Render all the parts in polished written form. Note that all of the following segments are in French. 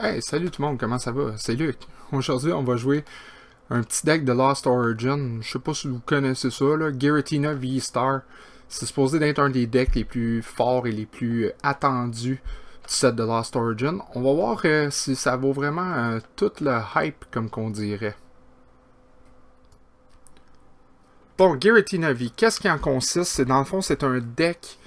Hey, salut tout le monde, comment ça va? C'est Luc. Aujourd'hui, on va jouer un petit deck de Lost Origin. Je sais pas si vous connaissez ça, là. Giratina V-Star. C'est supposé d'être un des decks les plus forts et les plus attendus du set de Lost Origin. On va voir si ça vaut vraiment tout le hype, comme qu'on dirait. Bon, Giratina V, qu'est-ce qui en consiste? C'est dans le fond, c'est un deck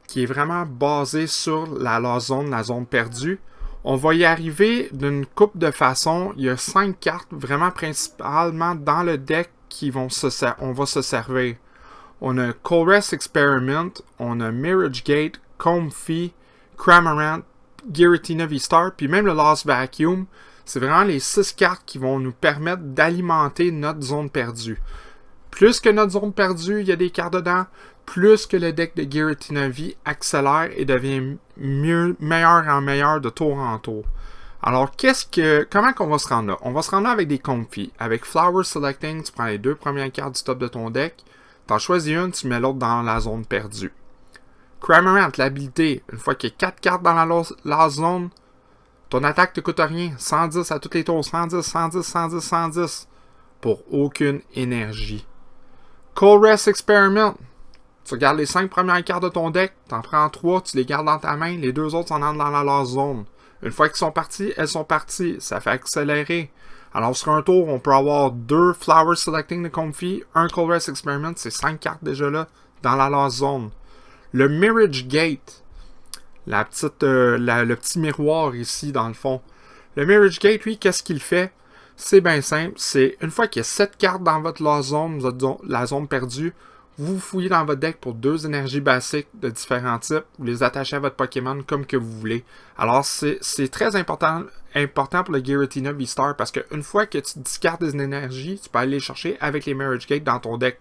qui est vraiment basé sur la zone perdue. On va y arriver d'une coupe de façons. Il y a 5 cartes vraiment principalement dans le deck on va se servir. On a Colress Experiment, on a Mirage Gate, Comfy, Cramorant, Giratina V-Star, puis même le Lost Vacuum. C'est vraiment les 6 cartes qui vont nous permettre d'alimenter notre zone perdue. Plus que notre zone perdue, il y a des cartes dedans, plus que le deck de Giratina V accélère et devient meilleur en meilleur de tour en tour. Alors, comment qu'on va se rendre là? On va se rendre là avec des Comfy. Avec Flower Selecting, tu prends les 2 premières cartes du top de ton deck, t'en choisis une, tu mets l'autre dans la zone perdue. Cramorant, l'habilité, une fois qu'il y a 4 cartes dans la zone, ton attaque te coûte rien. 110 à tous les tours, 110, 110, 110, 110, pour aucune énergie. Colress Experiment. Tu regardes les 5 premières cartes de ton deck, t'en prends 3, tu les gardes dans ta main, les 2 autres s'en entrent dans la lost zone. Une fois qu'ils sont partis, elles sont parties. Ça fait accélérer. Alors sur un tour, on peut avoir 2 Flower Selecting de Comfy, 1 Colress Experiment, c'est 5 cartes déjà là, dans la lost zone. Le Mirage Gate, le petit miroir ici dans le fond. Le Mirage Gate, lui, qu'est-ce qu'il fait? C'est bien simple, c'est une fois qu'il y a 7 cartes dans votre lost zone, la zone perdue, vous fouillez dans votre deck pour 2 énergies basiques de différents types, vous les attachez à votre Pokémon comme que vous voulez. Alors c'est très important pour le Giratina V-Star parce qu'une fois que tu discartes des énergies, tu peux aller les chercher avec les Mirage Gate dans ton deck.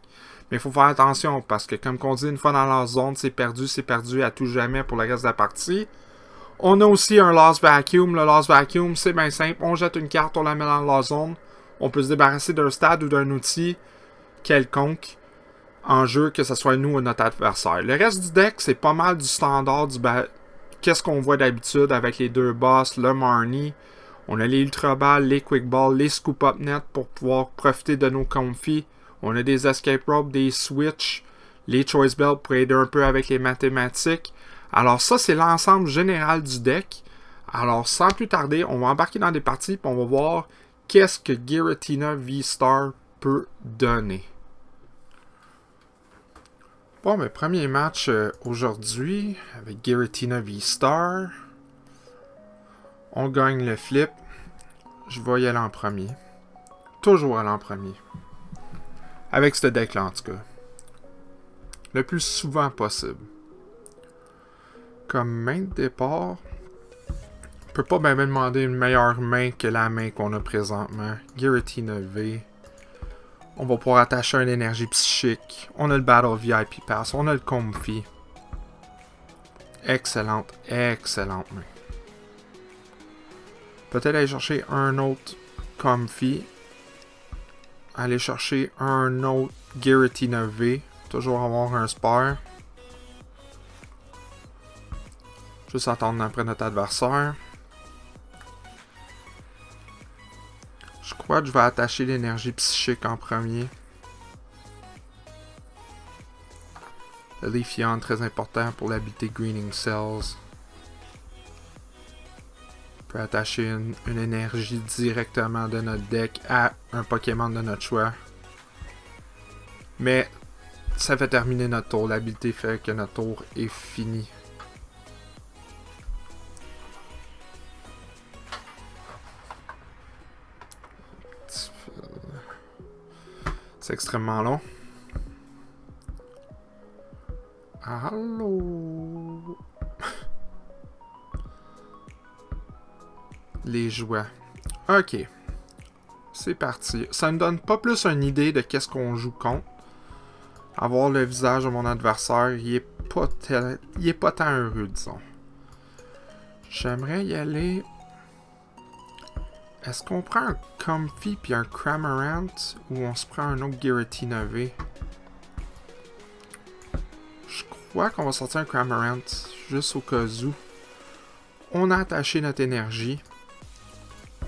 Mais il faut faire attention parce que comme on dit, une fois dans la zone, c'est perdu à tout jamais pour le reste de la partie. On a aussi un Lost Vacuum. Le Lost Vacuum, c'est bien simple. On jette une carte, on la met dans la zone. On peut se débarrasser d'un stade ou d'un outil quelconque en jeu, que ce soit nous ou notre adversaire. Le reste du deck, c'est pas mal du standard qu'est-ce qu'on voit d'habitude avec les 2 boss, le Marnie. On a les Ultra Balls, les Quick Balls, les Scoop Up Net pour pouvoir profiter de nos Comfy. On a des Escape Rope, des Switch, les Choice Belt pour aider un peu avec les mathématiques. Alors ça, c'est l'ensemble général du deck. Alors sans plus tarder, on va embarquer dans des parties et on va voir qu'est-ce que Giratina V-Star peut donner. Bon, mais premier match aujourd'hui avec Giratina V-Star. On gagne le flip. Je vais y aller en premier. Toujours aller en premier. Avec ce deck-là, en tout cas. Le plus souvent possible. Comme main de départ, on peut pas bien demander une meilleure main que la main qu'on a présentement. Giratina V. On va pouvoir attacher une énergie psychique. On a le Battle VIP Pass. On a le Comfy. Excellente main. Peut-être aller chercher un autre Comfy. Aller chercher un autre Giratina V. Toujours avoir un spare. Juste attendre après notre adversaire. Je crois que je vais attacher l'énergie psychique en premier. Le Leafeon, très important pour l'habilité Greening Cells. On peut attacher une énergie directement de notre deck à un Pokémon de notre choix. Mais ça fait terminer notre tour. L'habilité fait que notre tour est fini. C'est extrêmement long. Allô? Les joies. Ok. C'est parti. Ça ne donne pas plus une idée de qu'est-ce qu'on joue contre. Avoir le visage de mon adversaire, il est pas tant heureux, disons. J'aimerais y aller. Est-ce qu'on prend un Comfy puis un Cramorant ou on se prend un autre Giratina V? Je crois qu'on va sortir un Cramorant juste au cas où. On a attaché notre énergie.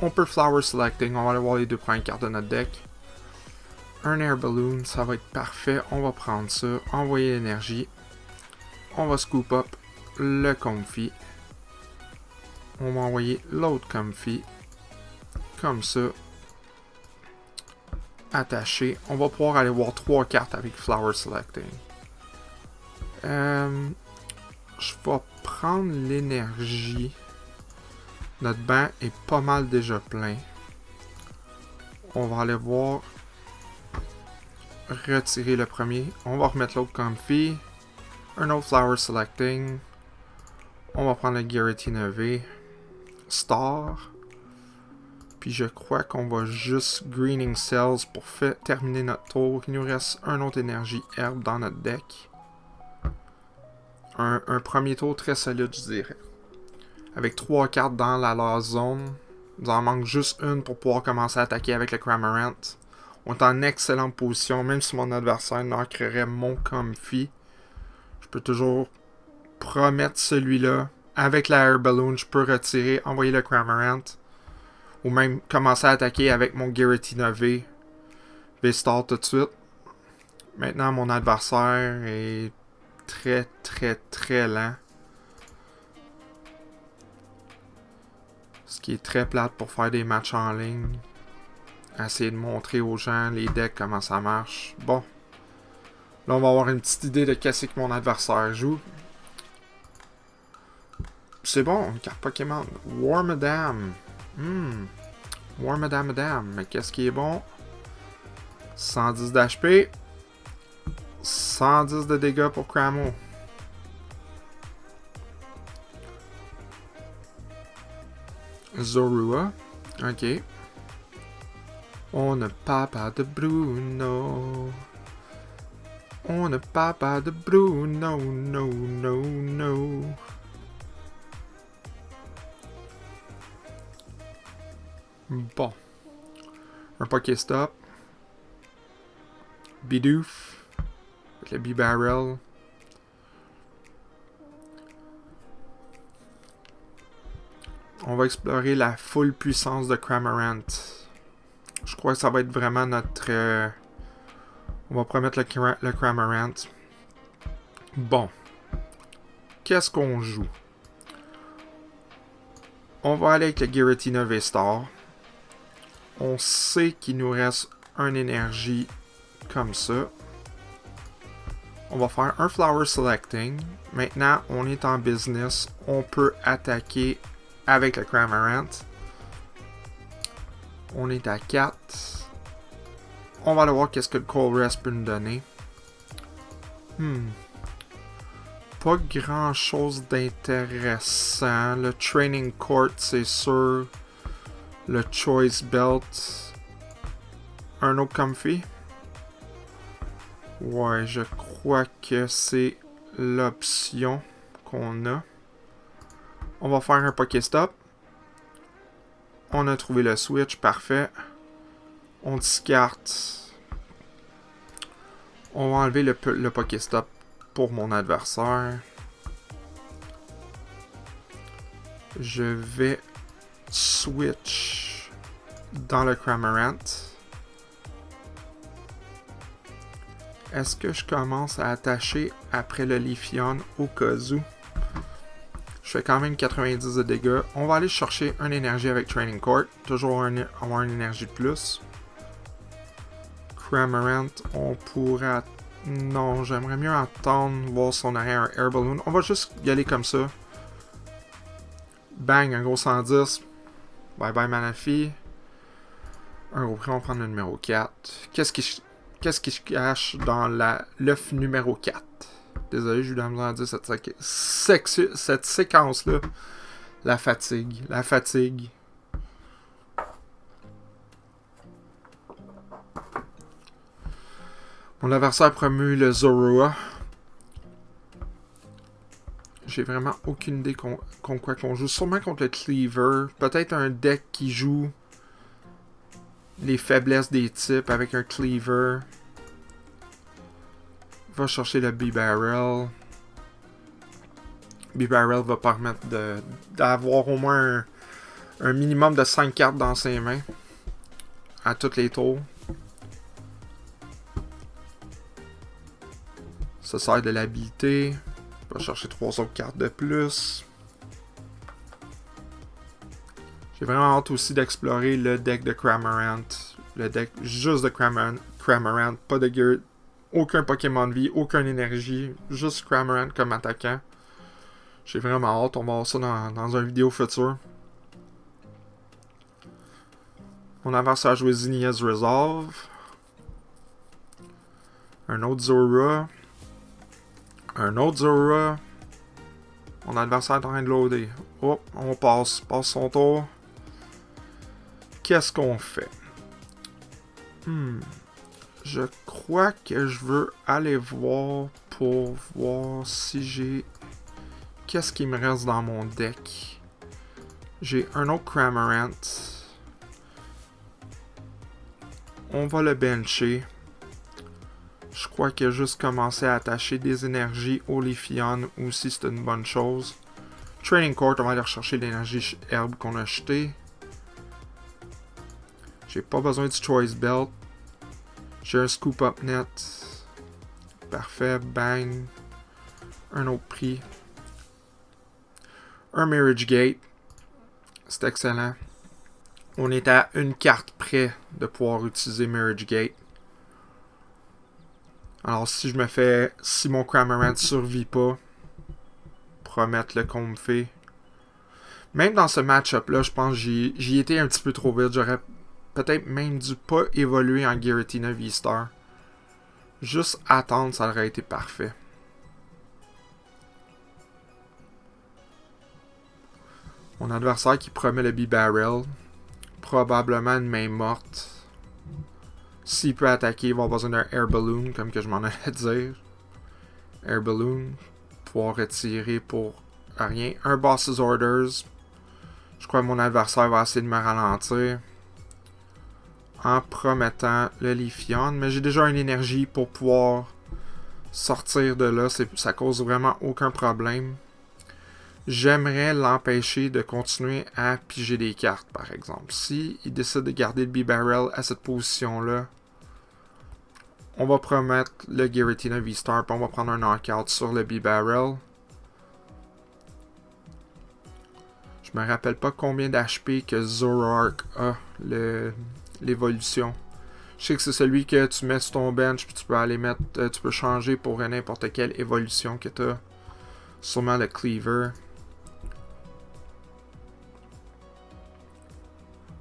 On peut Flower Selecting. On va aller voir les deux premières cartes de notre deck. Un Air Balloon, ça va être parfait. On va prendre ça. Envoyer l'énergie. On va scoop up le Comfy. On va envoyer l'autre Comfy. Comme ça. Attaché. On va pouvoir aller voir 3 cartes avec Flower Selecting. Je vais prendre l'énergie. Notre banc est pas mal déjà plein. On va aller voir. Retirer le premier. On va remettre l'autre Comfy. Un autre Flower Selecting. On va prendre le Giratina V. Star. Puis je crois qu'on va juste Greening Cells pour terminer notre tour. Il nous reste un autre énergie herbe dans notre deck. Un premier tour très solide, je dirais. Avec 3 cartes dans la lost zone. Il en manque juste une pour pouvoir commencer à attaquer avec le Cramorant. On est en excellente position. Même si mon adversaire knockerait mon Comfy, je peux toujours promettre celui-là. Avec la Air Balloon, je peux retirer, envoyer le Cramorant. Ou même commencer à attaquer avec mon Giratina V. V-Star tout de suite. Maintenant, mon adversaire est très, très, très lent. Ce qui est très plate pour faire des matchs en ligne. Essayer de montrer aux gens les decks comment ça marche. Bon. Là, on va avoir une petite idée de qu'est-ce que mon adversaire joue. C'est bon, une carte Pokémon. Wormadam. Wormadam. Mais qu'est-ce qui est bon? 110 d'HP. 110 de dégâts pour Cramo. Zorua. Ok. On a papa de Bruno. On a papa de Bruno. No. Bon. Un Pokéstop. Bidoof. Avec le B-Barrel. On va explorer la full puissance de Cramorant. Je crois que ça va être vraiment notre... On va promettre le Cramorant. Bon. Qu'est-ce qu'on joue? On va aller avec le Giratina V-Star. On sait qu'il nous reste une énergie comme ça. On va faire un Flower Selecting. Maintenant, on est en business. On peut attaquer avec le Cramorant. On est à 4. On va aller voir qu'est-ce que le Cold Rest peut nous donner. Pas grand chose d'intéressant. Le Training Court, c'est sûr. Le Choice Belt. Un autre Comfy. Ouais, je crois que c'est l'option qu'on a. On va faire un Pokéstop. On a trouvé le switch, parfait. On discarte. On va enlever le Pokéstop pour mon adversaire. Je vais switch dans le Cramorant. Est-ce que je commence à attacher après le Leafeon au cas où? Je fais quand même 90 de dégâts. On va aller chercher une énergie avec Training Court. Toujours avoir une énergie de plus. Cramorant, on pourrait... Non, j'aimerais mieux attendre, voir si on aurait un Air Balloon. On va juste y aller comme ça. Bang, un gros 110. Bye bye Manaphy. Un gros prix, on va prendre le numéro 4. Qu'est-ce qui se cache dans l'œuf numéro 4? Désolé, je vais vous dire cette séquence-là. La fatigue. Mon adversaire promu le Zorua. J'ai vraiment aucune idée contre quoi qu'on joue. Sûrement contre le Cleaver. Peut-être un deck qui joue les faiblesses des types avec un Cleaver. Va chercher le B-Barrel. B-Barrel va permettre d'avoir au moins un minimum de 5 cartes dans ses mains à tous les tours. Ça sert de l'habilité. On va chercher 3 autres cartes de plus. J'ai vraiment hâte aussi d'explorer le deck de Cramorant. Le deck juste de Cramorant. Pas de gear. Aucun Pokémon vie, aucune énergie. Juste Cramorant comme attaquant. J'ai vraiment hâte. On va voir ça dans une vidéo future. Mon adversaire a joué Zinnia's Resolve. Un autre Zora. Un autre Zora. Mon adversaire est en train de loader. Oh, on passe. Passe son tour. Qu'est-ce qu'on fait? Je crois que je veux aller voir pour voir si j'ai... Qu'est-ce qui me reste dans mon deck? J'ai un autre Cramorant. On va le bencher. Je crois que juste commencer à attacher des énergies au Leafeon aussi, c'est une bonne chose. Training Court, on va aller rechercher l'énergie herbe qu'on a acheté. J'ai pas besoin du Choice Belt. J'ai un Scoop Up Net. Parfait, bang. Un autre prix. Un Marriage Gate. C'est excellent. On est à une carte près de pouvoir utiliser Marriage Gate. Alors si je me fais... Si mon Cramorant survit pas, promettre le qu'on me fait. Même dans ce match-up là, je pense que j'y étais un petit peu trop vite. J'aurais peut-être même dû pas évoluer en Giratina V-Star. Juste attendre, ça aurait été parfait. Mon adversaire qui promet le B-Barrel. Probablement une main morte. S'il peut attaquer, il va avoir besoin d'un Air Balloon, comme que je m'en allais dire. Air Balloon. Pouvoir retirer pour rien. Un Boss's Orders. Je crois que mon adversaire va essayer de me ralentir. En promettant le Leafeon. Mais j'ai déjà une énergie pour pouvoir sortir de là. Ça cause vraiment aucun problème. J'aimerais l'empêcher de continuer à piger des cartes, par exemple. Si il décide de garder le B-Barrel à cette position-là, on va promettre le Giratina V-Star, puis on va prendre un knockout sur le B-Barrel. Je me rappelle pas combien d'HP que Zoroark a, l'évolution. Je sais que c'est celui que tu mets sur ton bench, puis tu peux aller mettre, tu peux changer pour n'importe quelle évolution que tu as. Sûrement le Cleaver.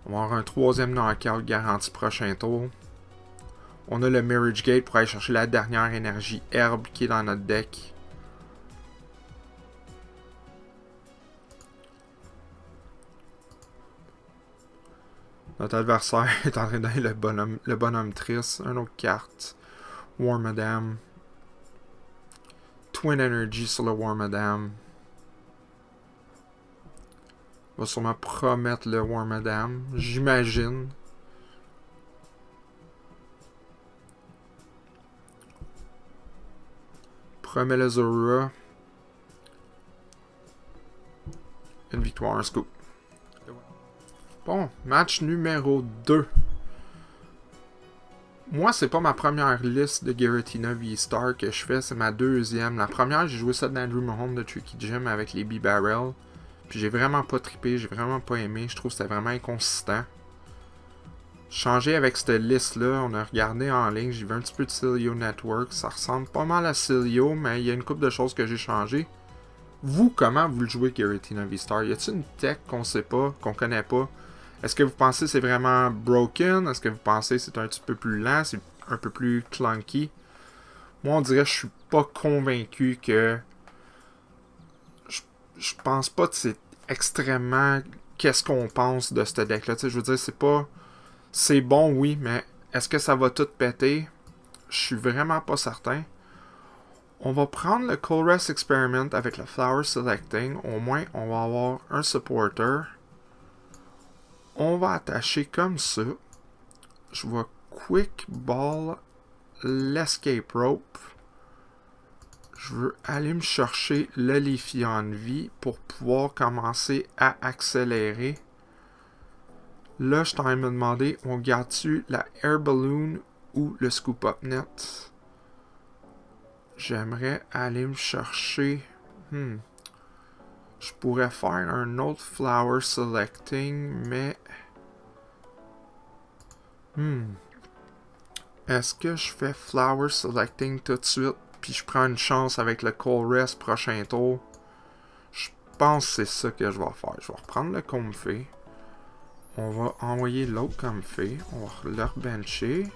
On va avoir un troisième knockout garanti prochain tour. On a le Marriage Gate pour aller chercher la dernière énergie herbe qui est dans notre deck. Notre adversaire est en train d'aller le bonhomme triste. Une autre carte. Wormadam. Twin Energy sur le Wormadam. Va sûrement promettre le Wormadam. J'imagine. Promet le Zorua. Une victoire, un scoop. Bon, match numéro 2. Moi, c'est pas ma première liste de Giratina V-Star que je fais, c'est ma deuxième. La première, j'ai joué ça d'Andrew Mahone de Tricky Gym avec les B-Barrel. Puis j'ai vraiment pas trippé, j'ai vraiment pas aimé. Je trouve que c'était vraiment inconsistant. Changer avec cette liste-là, on a regardé en ligne, j'ai vu un petit peu de Cilio Network. Ça ressemble pas mal à Cilio, mais il y a une couple de choses que j'ai changé. Vous, comment vous le jouez Giratina V-Star? Y a-t-il une tech qu'on sait pas, qu'on connaît pas? Est-ce que vous pensez que c'est vraiment broken? Est-ce que vous pensez que c'est un petit peu plus lent? C'est un peu plus clunky? Moi, on dirait que je suis pas convaincu que... Je pense pas que c'est extrêmement... Qu'est-ce qu'on pense de ce deck-là? Je veux dire, c'est pas... C'est bon, oui, mais est-ce que ça va tout péter? Je suis vraiment pas certain. On va prendre le Colress Experiment avec le Flower Selecting. Au moins, on va avoir un supporter. On va attacher comme ça. Je vais Quick Ball l'Escape Rope. Je veux aller me chercher le Leafeon V pour pouvoir commencer à accélérer. Là, je suis en train de me demander, on garde-tu la Air Balloon ou le Scoop Up Net? J'aimerais aller me chercher... Je pourrais faire un autre Flower Selecting, mais... Est-ce que je fais Flower Selecting tout de suite, puis je prends une chance avec le Cold Rest prochain tour? Je pense que c'est ça que je vais faire. Je vais reprendre le Comfey. On va envoyer l'autre Comfey. On va le rebencher.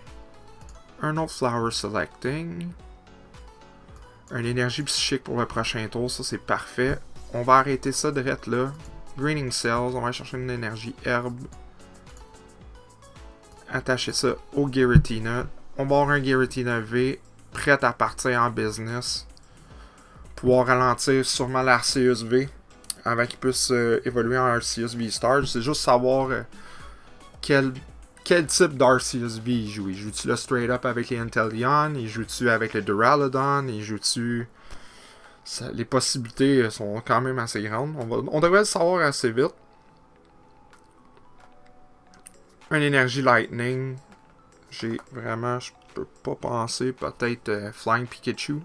Un autre Flower Selecting. Une énergie psychique pour le prochain tour. Ça, c'est parfait. On va arrêter ça direct là. Greening Cells. On va chercher une énergie herbe. Attacher ça au Giratina. On va avoir un Giratina V prêt à partir en business. Pouvoir ralentir sûrement l'Arceus V avant qu'il puisse évoluer en Arceus V-Star. C'est juste savoir quel type d'Arceus V il joue. Il joue-tu le straight up avec les Inteleon? Il joue-tu avec le Duraludon? Il joue-tu... Les possibilités sont quand même assez grandes. On devrait le savoir assez vite. Une énergie Lightning. J'ai vraiment... Je peux pas penser. Peut-être Flying Pikachu.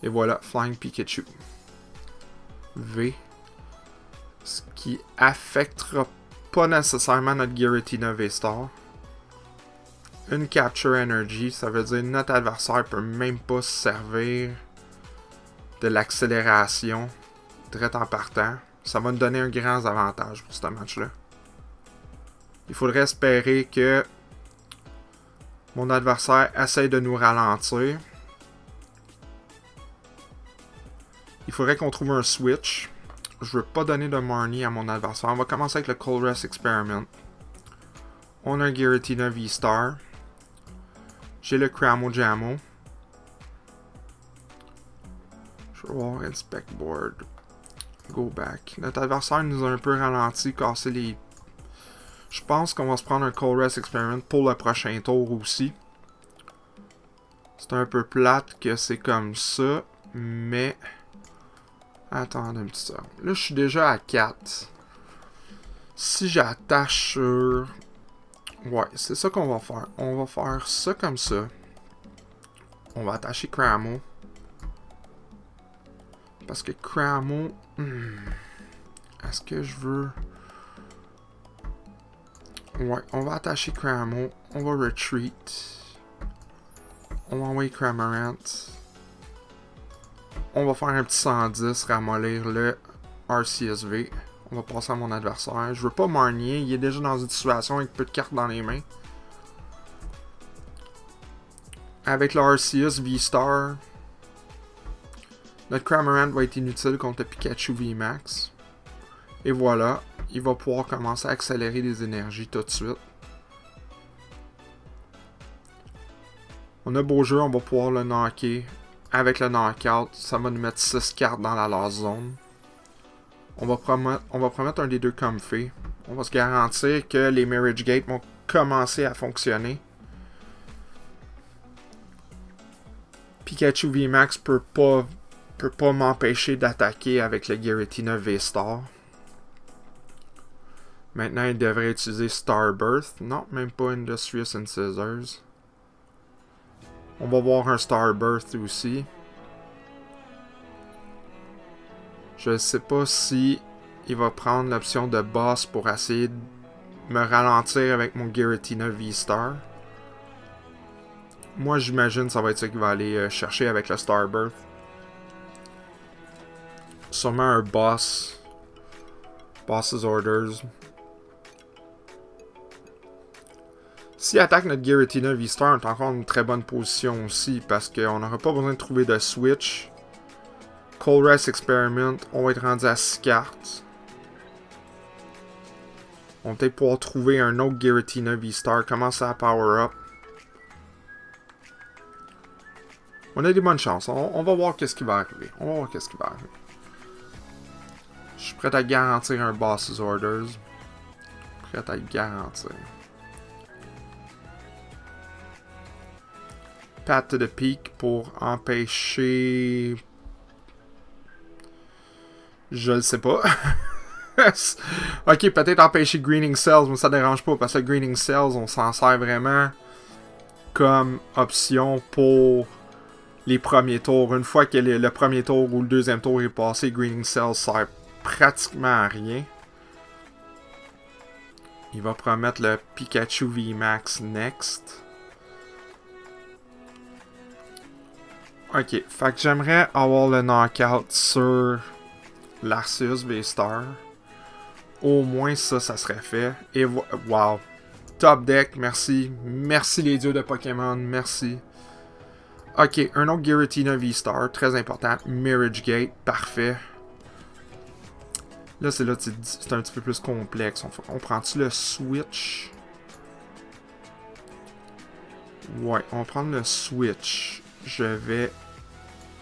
Et voilà, Flying Pikachu. V. Ce qui affectera pas nécessairement notre Giratina V-Star. Une Capture Energy, ça veut dire que notre adversaire peut même pas se servir de l'accélération direct en partant. Ça va nous donner un grand avantage pour ce match-là. Il faudrait espérer que mon adversaire essaye de nous ralentir. Il faudrait qu'on trouve un switch. Je veux pas donner de Marnie à mon adversaire. On va commencer avec le Cold Rest Experiment. On a un Giratina V-Star. J'ai le Cramo Jamo. Je vais voir Inspect Board. Go back. Notre adversaire nous a un peu ralenti, cassé les... Je pense qu'on va se prendre un Cold Rest Experiment pour le prochain tour aussi. C'est un peu plate que c'est comme ça, mais... Attendez un petit seconde. Là, je suis déjà à 4. Si j'attache sur... Ouais, c'est ça qu'on va faire. On va faire ça comme ça. On va attacher Cramo. Parce que Cramo... Est-ce que je veux... Ouais, on va attacher Cramo. On va retreat. On va envoyer Cramorant. On va faire un petit 110, ramollir le RCSV. On va passer à mon adversaire. Je veux pas Marnier, il est déjà dans une situation avec peu de cartes dans les mains. Avec le Arceus V-Star, notre Cramorant va être inutile contre le Pikachu V-Max. Et voilà, il va pouvoir commencer à accélérer les énergies tout de suite. On a beau jeu, on va pouvoir le knocker. Avec le knockout, ça va nous mettre 6 cartes dans la last zone. On va promettre un des deux Comfey. On va se garantir que les Marriage Gate vont commencer à fonctionner. Pikachu VMAX peut pas m'empêcher d'attaquer avec le Giratina V-Star. Maintenant, il devrait utiliser Starbirth. Non, même pas Industrious Incisors. On va voir un Starbirth aussi. Je ne sais pas si il va prendre l'option de boss pour essayer de me ralentir avec mon Giratina V-Star. Moi, j'imagine que ça va être ça qu'il va aller chercher avec le Starbirth. Sûrement un boss. Boss's Orders. S'il attaque notre Giratina V-Star, on est encore en une très bonne position aussi parce qu'on n'aura pas besoin de trouver de switch. Cold Rest Experiment, on va être rendu à 6 cartes. On va peut-être pouvoir trouver un autre Giratina V-Star, commencer à power up. On a des bonnes chances. On va voir qu'est-ce qui va arriver. On va voir qu'est-ce qui va arriver. Je suis prêt à garantir un Boss's Orders. Prêt à le garantir. Path to the Peak pour empêcher... Je le sais pas. Ok, peut-être empêcher Greening Cells, mais ça dérange pas, parce que Greening Cells, on s'en sert vraiment comme option pour les premiers tours. Une fois que le premier tour ou le deuxième tour est passé, Greening Cells sert pratiquement à rien. Il va promettre le Pikachu VMAX next. Ok, fait que j'aimerais avoir le knockout sur l'Arceus V-Star. Au moins ça serait fait. Et wow. Top deck, merci. Merci les dieux de Pokémon, merci. Ok, un autre Giratina V-Star, très important. Mirage Gate, parfait. Là, c'est un petit peu plus complexe. On prend-tu le Switch? Ouais, on va prendre le Switch. Je vais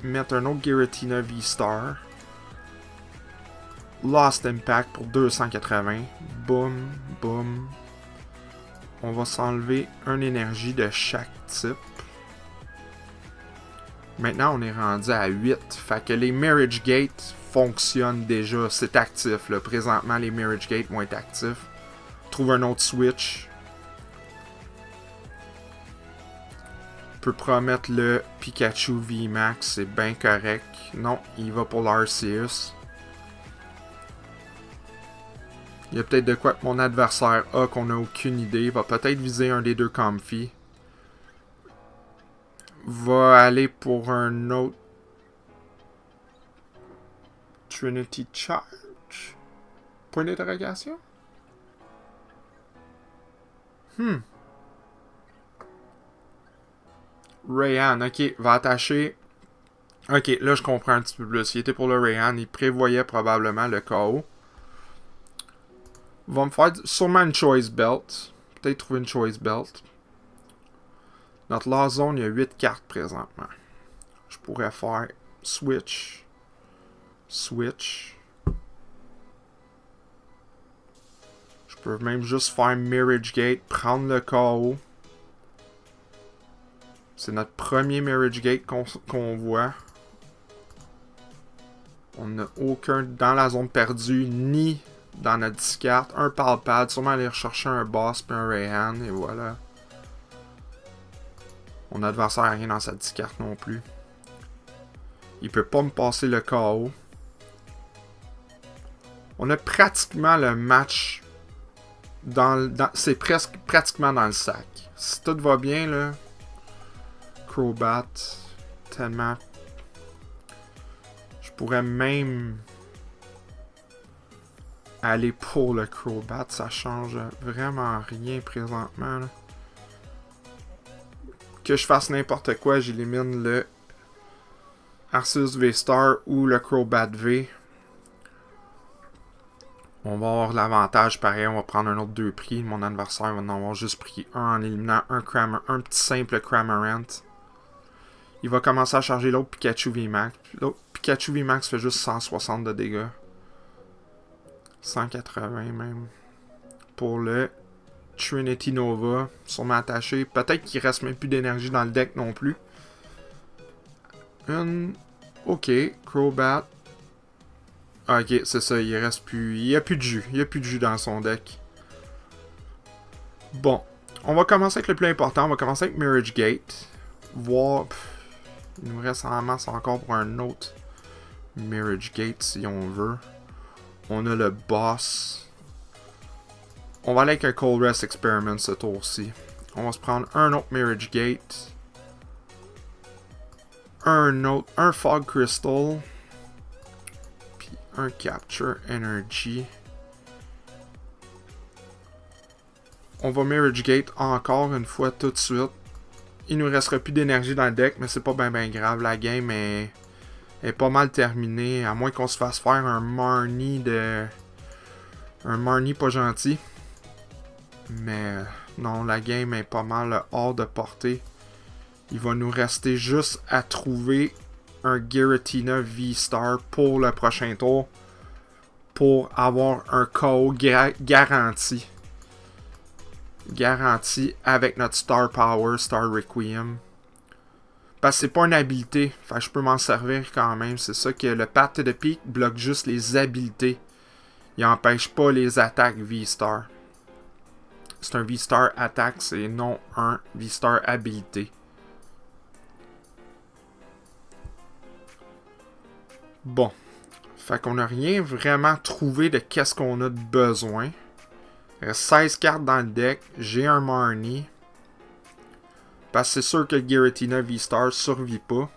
mettre un autre Giratina V-Star. Lost Impact pour 280. Boum, boum. On va s'enlever une énergie de chaque type. Maintenant, on est rendu à 8. Fait que les Mirage Gates fonctionnent déjà. C'est actif. Là. Présentement, les Mirage Gates vont être actifs. Trouve un autre Switch. On peut promettre le Pikachu VMAX. C'est bien correct. Non, il va pour l'Arceus. Il y a peut-être de quoi que mon adversaire a qu'on n'a aucune idée. Il va peut-être viser un des deux Comfy. Va aller pour un autre Trinity Charge. Point d'interrogation? Rayan, ok, va attacher. Ok, là je comprends un petit peu plus. Il était pour le Rayan, il prévoyait probablement le KO. Va me faire sûrement une Choice Belt. Peut-être trouver une Choice Belt. Notre Last Zone, il y a 8 cartes présentement. Je pourrais faire Switch. Switch. Je peux même juste faire Mirage Gate, prendre le KO. C'est notre premier Mirage Gate qu'on voit. On n'a aucun dans la zone perdue, ni dans notre discard. Un Palpad, sûrement aller rechercher un Boss puis un Raihan, et voilà. Mon adversaire n'a rien dans sa discard non plus. Il peut pas me passer le KO. On a pratiquement le match c'est presque pratiquement dans le sac. Si tout va bien, là, Crobat, tellement. Je pourrais même aller pour le Crobat, ça change vraiment rien présentement. Là. Que je fasse n'importe quoi, j'élimine le Arceus V-Star ou le Crobat V. On va avoir l'avantage pareil, on va prendre un autre 2 prix. Mon adversaire va en avoir juste pris un en éliminant un petit simple Cramorant. Il va commencer à charger l'autre Pikachu VMAX. L'autre Pikachu VMAX fait juste 160 de dégâts. 180 même. Pour le Trinity Nova, sûrement attaché. Peut-être qu'il reste même plus d'énergie dans le deck non plus. Ok, Crobat. Ok, c'est ça, il reste plus. Il n'y a plus de jus. Il n'y a plus de jus dans son deck. Bon. On va commencer avec le plus important. On va commencer avec Mirage Gate. Voir. Il nous reste en masse encore pour un autre Mirage Gate si on veut. On a le boss. On va aller avec un Cold Rest Experiment ce tour-ci. On va se prendre un autre Mirage Gate. Un Fog Crystal. Puis un Capture Energy. On va Mirage Gate encore une fois tout de suite. Il nous restera plus d'énergie dans le deck, mais c'est pas bien grave. La game est pas mal terminée. À moins qu'on se fasse faire un Marnie un Marnie pas gentil. Mais non, la game est pas mal hors de portée. Il va nous rester juste à trouver un Giratina V-Star pour le prochain tour. Pour avoir un KO garanti. Garanti avec notre Star Power, Star Requiem. Parce que c'est pas une habilité. Je peux m'en servir quand même. C'est ça que le Path to the Peak bloque juste les habilités il n'empêche pas les attaques V-Star. C'est un V-Star attaque, c'est non un V-Star habilité. Bon. Fait qu'on n'a rien vraiment trouvé de qu'est-ce qu'on a de besoin. Il reste 16 cartes dans le deck. J'ai un Marnie. Parce que c'est sûr que Giratina V-Star survit pas.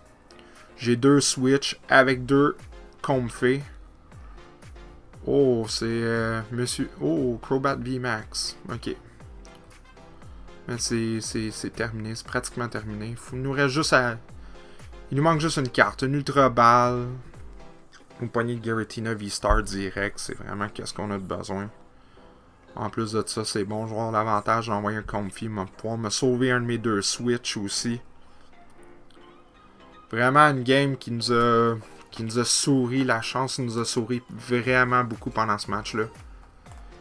J'ai 2 Switch avec 2 Comfey. Oh, c'est Monsieur... Oh, Crobat VMAX. Ok. Mais c'est terminé. C'est pratiquement terminé. Il nous reste juste à... Il nous manque juste une carte. Une Ultra Ball. Une poignée de Giratina V-Star direct. C'est vraiment qu'est-ce qu'on a de besoin. En plus de ça, c'est bon. Je vais avoir l'avantage d'envoyer un Comfey. Je vais pouvoir me sauver un de mes 2 Switch aussi. Vraiment une game qui nous a souri. La chance nous a souri vraiment beaucoup pendant ce match-là.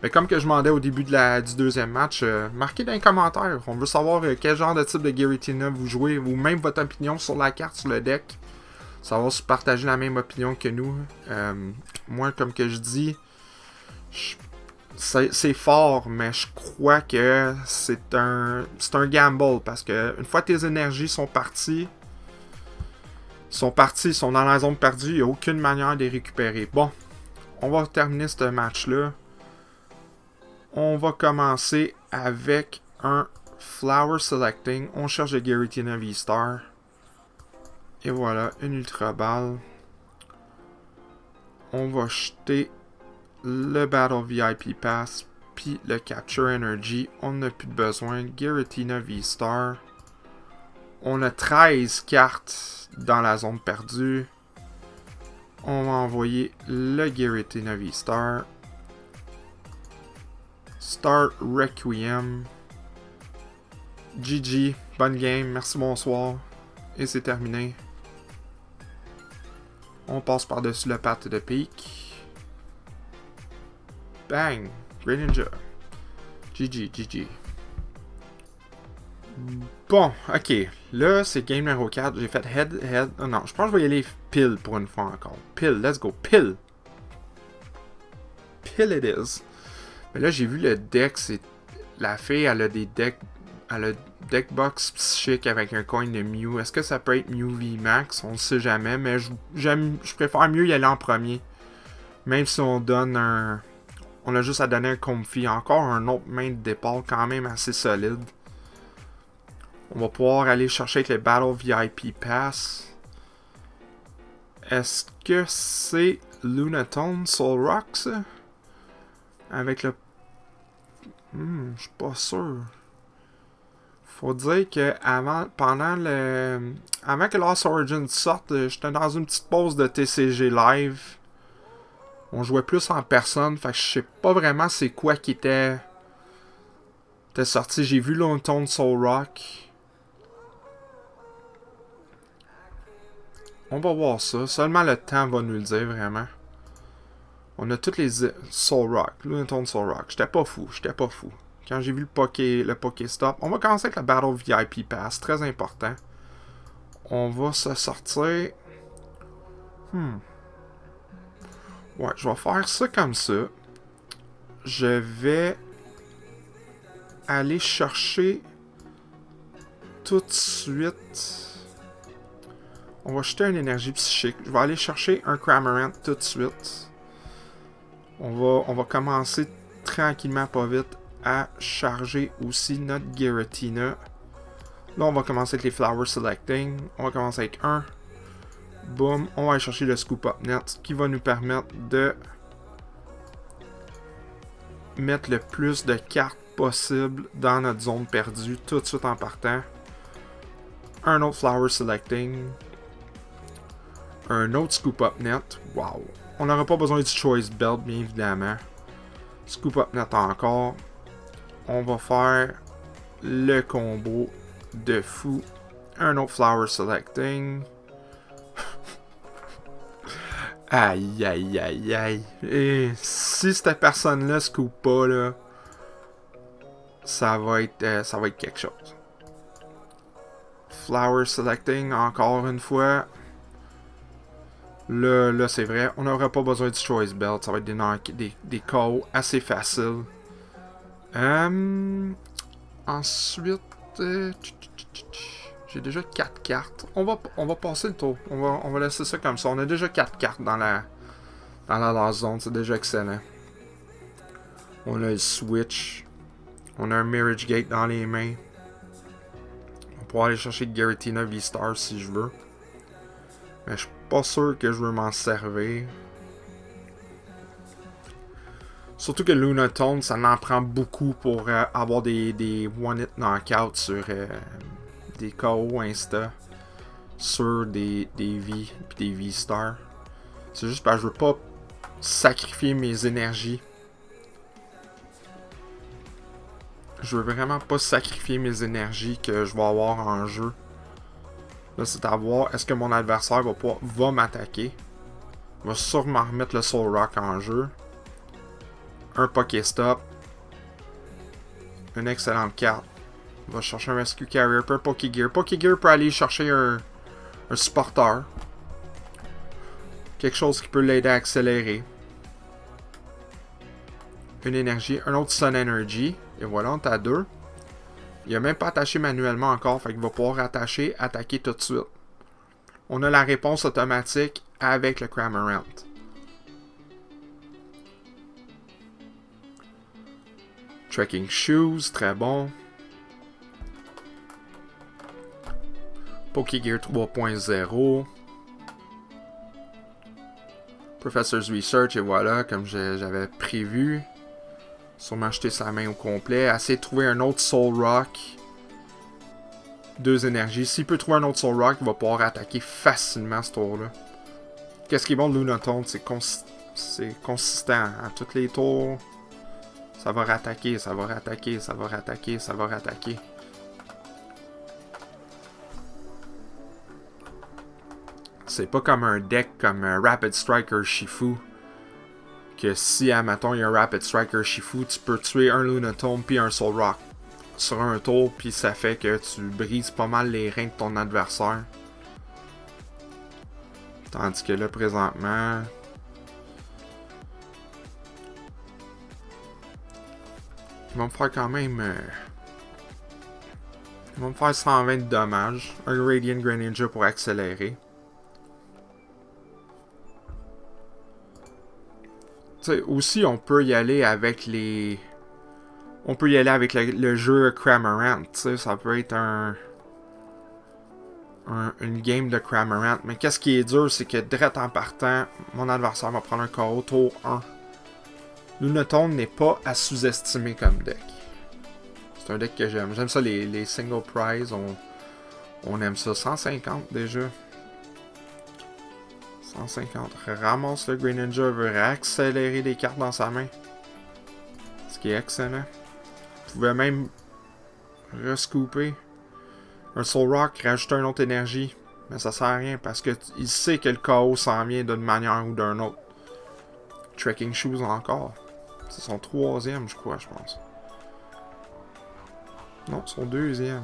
Mais comme que je demandais au début du deuxième match, marquez dans les commentaires. On veut savoir quel genre de type de Giratina vous jouez, ou même votre opinion sur la carte, sur le deck. Savoir si vous partagez la même opinion que nous. Moi, comme que je dis, c'est fort, mais je crois que c'est un gamble. Parce que une fois que tes énergies sont parties, ils sont dans la zone perdue, il n'y a aucune manière de les récupérer. Bon, on va terminer ce match-là. On va commencer avec un Flower Selecting. On cherche le Giratina V-Star. Et voilà, une Ultra Ball. On va jeter le Battle VIP Pass, puis le Capture Energy. On n'a plus de besoin. Giratina V-Star. On a 13 cartes dans la zone perdue. On va envoyer le Giratina V-Star. Star Requiem. GG. Bonne game. Merci, bonsoir. Et c'est terminé. On passe par-dessus le patte de pique. Bang. Greninja. GG. Bon, ok. Là, c'est game numéro 4. J'ai fait head. Oh non, je pense que je vais y aller pile pour une fois encore. Pile, let's go. Pile. Pile it is. Mais là, j'ai vu le deck. La fille, elle a des decks. Elle a deck box psychique avec un coin de Mew. Est-ce que ça peut être Mew VMAX? On ne sait jamais, mais je préfère mieux y aller en premier. Même si on donne un... On a juste à donner un Comfey. Encore un autre main de départ quand même assez solide. On va pouvoir aller chercher avec le Battle VIP Pass. Est-ce que c'est Lunatone Soul Rock, ça? Avec le... je suis pas sûr. Faut dire que avant que Lost Origins sorte, j'étais dans une petite pause de TCG live. On jouait plus en personne, fait que je sais pas vraiment c'est quoi qui était sorti. J'ai vu Lunatone Soul Rock. On va voir ça. Seulement le temps va nous le dire vraiment. On a toutes les Soul Rock. Lunatone Soul Rock. J'étais pas fou. Quand j'ai vu le Pokéstop. On va commencer avec le Battle VIP Pass. Très important. On va se sortir. Ouais, je vais faire ça comme ça. Je vais aller chercher tout de suite. On va jeter une énergie psychique. Je vais aller chercher un Cramorant tout de suite. On va commencer tranquillement, pas vite, à charger aussi notre Giratina. Là, on va commencer avec les Flower Selecting. On va commencer avec un. Boom. On va aller chercher le Scoop Up Net, qui va nous permettre de mettre le plus de cartes possible dans notre zone perdue tout de suite en partant. Un autre Flower Selecting. Un autre Scoop Up Net. Wow. On n'aura pas besoin du Choice Belt, bien évidemment. Scoop Up Net encore. On va faire le combo de fou. Un autre Flower Selecting. Aïe. Et si cette personne-là scoop pas, là, ça va être quelque chose. Flower Selecting encore une fois. Là c'est vrai, on n'aura pas besoin du Choice Belt. Ça va être des KO assez faciles. Ensuite, j'ai déjà 4 cartes. On va passer le tour. On va laisser ça comme ça. On a déjà 4 cartes dans la last zone. C'est déjà excellent. On a le Switch. On a un Mirage Gate dans les mains. On pourra aller chercher Giratina V-Star si je veux. Mais je suis pas sûr que je veux m'en servir. Surtout que Lunatone, ça en prend beaucoup pour avoir des one-hit knockouts sur des KO insta. Sur des V et des V-Star. C'est juste parce que je veux pas sacrifier mes énergies. Je veux vraiment pas sacrifier mes énergies que je vais avoir en jeu. Là, c'est à voir, est-ce que mon adversaire va m'attaquer. Va sûrement remettre le Soul Rock en jeu. Un Pokéstop. Une excellente carte. Va chercher un Rescue Carrier, un Pokégear. Pokégear peut aller chercher un supporter. Quelque chose qui peut l'aider à accélérer. Une énergie, un autre Sun Energy. Et voilà, on est à 2. Il n'a même pas attaché manuellement encore, fait qu'il va pouvoir attaquer tout de suite. On a la réponse automatique avec le Cramorant. Trekking Shoes, très bon. Pokégear 3.0. Professor's Research, et voilà, comme j'avais prévu. Sûrement jeter sa main au complet. Essayer de trouver un autre Soul Rock. 2 énergies. S'il peut trouver un autre Soul Rock, il va pouvoir attaquer facilement ce tour-là. Qu'est-ce qui est bon de Lunatone? C'est consistant. À tous les tours, ça va rattaquer, ça va rattaquer, ça va rattaquer, ça va rattaquer. C'est pas comme un deck comme Rapid Striker Shifu. Que si, admettons, il y a un Rapid Striker Shifu, tu peux tuer un Lunatone puis un Soul Rock sur un tour, puis ça fait que tu brises pas mal les reins de ton adversaire. Tandis que là, présentement, ils vont me faire quand même... ils vont me faire 120 de dommages. Un Radiant Greninja pour accélérer. T'sais, aussi, on peut y aller avec les... On peut y aller avec le jeu Cramorant. Ça peut être une game de Cramorant. Mais qu'est-ce qui est dur, c'est que direct en partant, mon adversaire va prendre un KO tour 1. Lunatone n'est pas à sous-estimer comme deck. C'est un deck que j'aime. J'aime ça, les single prize. On aime ça. 150 déjà. 150. Ramasse le Greninja, veut accélérer les cartes dans sa main. Ce qui est excellent. Vous pouvez même rescooper. Un Soul Rock, rajouter une autre énergie. Mais ça sert à rien parce qu'il sait que le KO s'en vient d'une manière ou d'une autre. Trekking Shoes encore. C'est son 3e, je crois, je pense. Non, son 2e.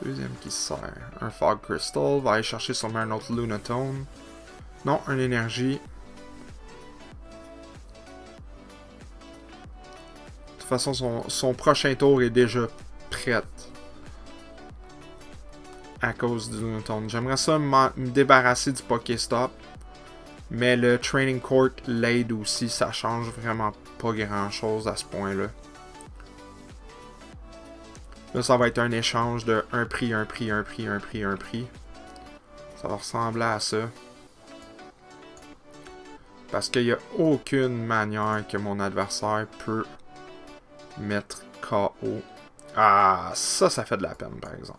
2e qui se sert. Un Fog Crystal. Va aller chercher sûrement un autre Lunatone. Non, une énergie. De toute façon, son prochain tour est déjà prêt. À cause du Lunatone. J'aimerais ça me débarrasser du Pokéstop. Mais le Training Court l'aide aussi. Ça change vraiment pas grand chose à ce point-là. Là, ça va être un échange de un prix, un prix, un prix, un prix, un prix. Ça va ressembler à ça. Parce qu'il n'y a aucune manière que mon adversaire peut mettre KO. Ah, ça fait de la peine, par exemple.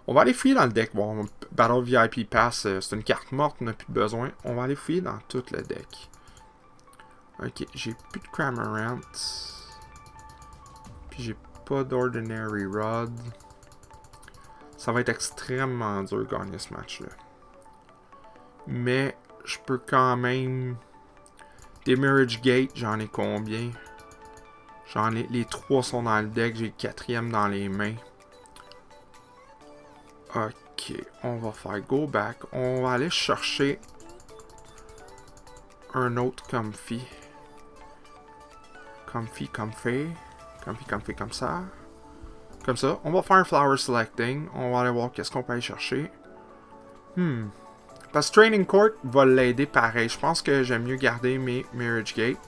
On va aller fouiller dans le deck. Bon, Battle VIP Pass, c'est une carte morte, on n'a plus de besoin. On va aller fouiller dans tout le deck. Ok, j'ai plus de Cramorant. Puis j'ai pas d'Ordinary Rod. Ça va être extrêmement dur de gagner ce match-là. Mais je peux quand même... Des Mirage Gate, j'en ai combien? J'en ai... Les 3 sont dans le deck, j'ai le 4e dans les mains. Ok. Ok, on va faire go back. On va aller chercher un autre comfy. Comfy, comme ça. Comme ça. On va faire un flower selecting. On va aller voir qu'est-ce qu'on peut aller chercher. Parce que Training Court va l'aider pareil. Je pense que j'aime mieux garder mes Marriage Gate.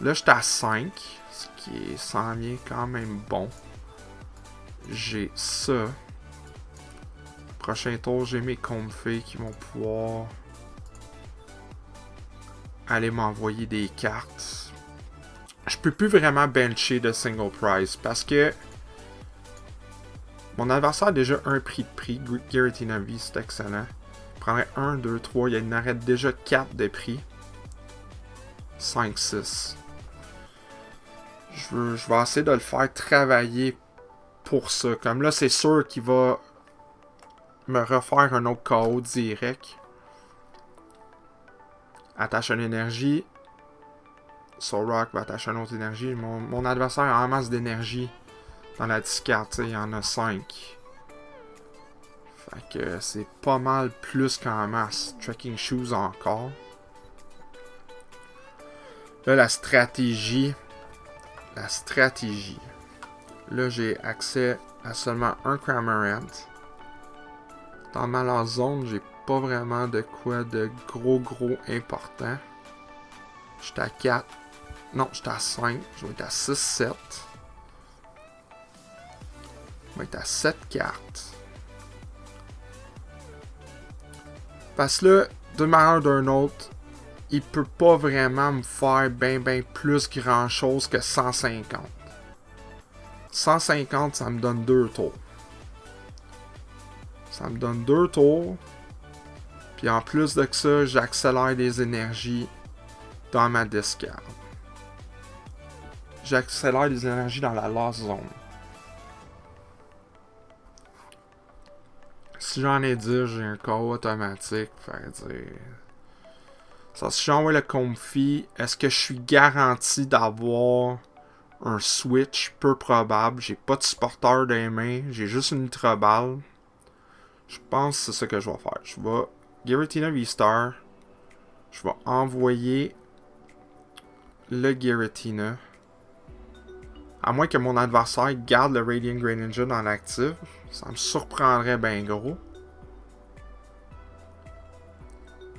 Là, j'étais à 5. Ce qui s'en vient quand même bon. J'ai ça. Prochain tour, j'ai mes comfy qui vont pouvoir aller m'envoyer des cartes. Je peux plus vraiment bencher de single prize parce que mon adversaire a déjà un prix de prix. Giratina V, c'est excellent. Il prendrait 1, 2, 3. Il en arrête déjà 4 de prix. 5, 6. Je vais essayer de le faire travailler pour ça. Comme là, c'est sûr qu'il va me refaire un autre KO direct. Attache une énergie. Soul Rock va attacher une autre énergie. Mon adversaire a en masse d'énergie dans la discard. Il y en a 5. Fait que c'est pas mal plus qu'en masse. Trekking Shoes encore. Là, la stratégie. Là, j'ai accès à seulement un Cramorant. Dans ma zone, j'ai pas vraiment de quoi de gros important. J'étais à 4. Non, j'étais à 5. Je vais être à 6, 7. Je vais être à 7 cartes. Parce que là, d'une manière ou d'une autre, il peut pas vraiment me faire ben plus grand chose que 150. 150, ça me donne 2 tours. Ça me donne 2 tours. Puis en plus de ça, j'accélère des énergies dans ma discard. J'accélère des énergies dans la lost zone. Si j'en ai 10, j'ai un KO automatique. Fait dire. Ça, si j'envoie le comfy, est-ce que je suis garanti d'avoir un switch peu probable? J'ai pas de supporteur dans les mains. J'ai juste une ultra balle. Je pense que c'est ça que je vais faire. Je vais Giratina V-Star. Je vais envoyer le Giratina. À moins que mon adversaire garde le Radiant Greninja dans l'actif. Ça me surprendrait bien gros.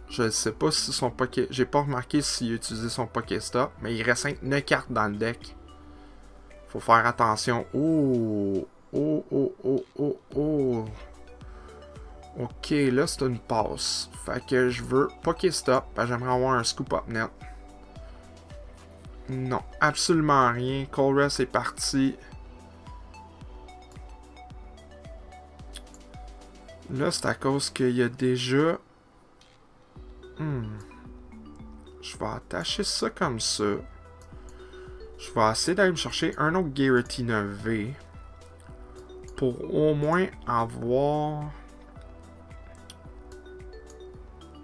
Je ne sais pas si son Poké... J'ai pas remarqué s'il a utilisé son Pokéstop. Mais il reste 9 cartes dans le deck. Faut faire attention. Oh! Ok, là c'est une passe. Fait que je veux Pokéstop. J'aimerais avoir un Scoop Up Net. Non, absolument rien. Colress est parti. Là, c'est à cause qu'il y a déjà... Je vais attacher ça comme ça. Je vais essayer d'aller me chercher un autre Giratina V. Pour au moins avoir...